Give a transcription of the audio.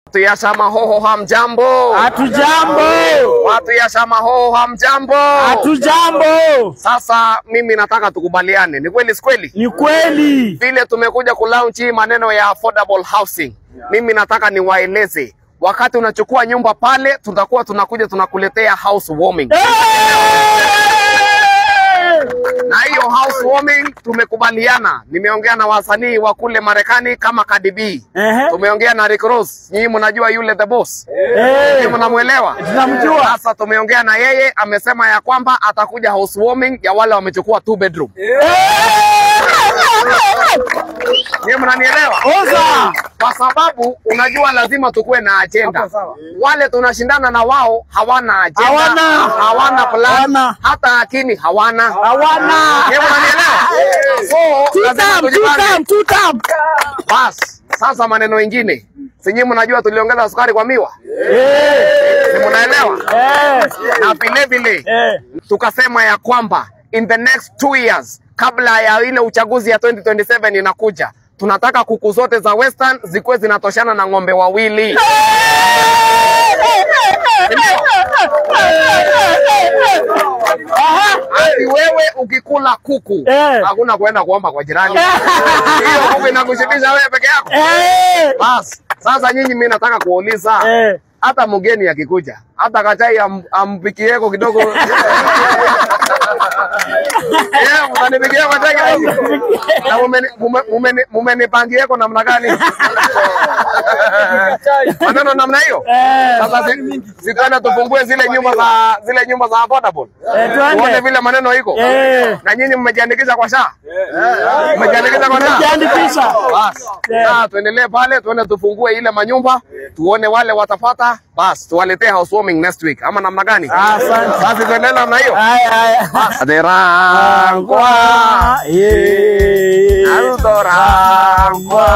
Watu ya Shamahoho hamjambo. Hatujambo. Watu ya Shamahoho hamjambo. Hatujambo. Sasa mimi nataka tukubaliane. Ni kweli kweli? Ni kweli. Vile tumekuja kulaunch maneno ya affordable housing. Mimi nataka niwaeleze. Wakati unachukua nyumba pale, tutakuwa tunakuja tunakuletea housewarming. Na hiyo housewarming tumekubaliana. Nimeongea na wasanii wa kule Marekani kama Cardi B. Tumeongea na Rick Ross. Nyinyi mnajua yule the boss. Nyinyi mnamuelewa? Tunamjua. Sasa tumeongea na yeye, amesema ya kwamba atakuja housewarming ya wale wamechukua 2 bedroom. Nyinyi mnanielewa? Oza. Kwa sababu unajua lazima tukue na agenda. Wale tunashindana na wao hawana agenda. Hawana plan. Hata akini hawana. Nyinyi mnanielewa? So lazima tujipange. Bas, sasa maneno mengine. Sinyi mnajua tuliongeza sukari kwa miwa? Si mnaelewa? Na vile vile tukasema ya kwamba in the next 2 years kabla ya ile uchaguzi ya 2027 inakuja, tunataka kuku zote za Western zikuwe zinatoshana na ng'ombe wawili. Ati wewe ukikula kuku hakuna kuenda kuomba kwa jirani. Hiyo kuku inakushibisha wewe peke yako. Bas, sasa nyinyi mimi nataka kuuliza, hata mgeni akikuja, hata kachai ampikieko kidogo. Mtanipikia kwa chai. Na mumenipangieko namna gani? Maneno namna hiyo. Sasa sitana tufungue zile nyumba za affordable. Tuone vile maneno iko. Na nyinyi mmejiandikisha kwa SHA? Mmejiandikisha kwa SHA? Mmejiandikisha. Bas. Na tuendelee pale, tuone tufungue ile manyumba, tuone wale watapata, bas tuwaletee housewarming next week. Ama namna gani? Asante. Basi tuendelee namna hiyo. Aderangwa. Aldorangwa.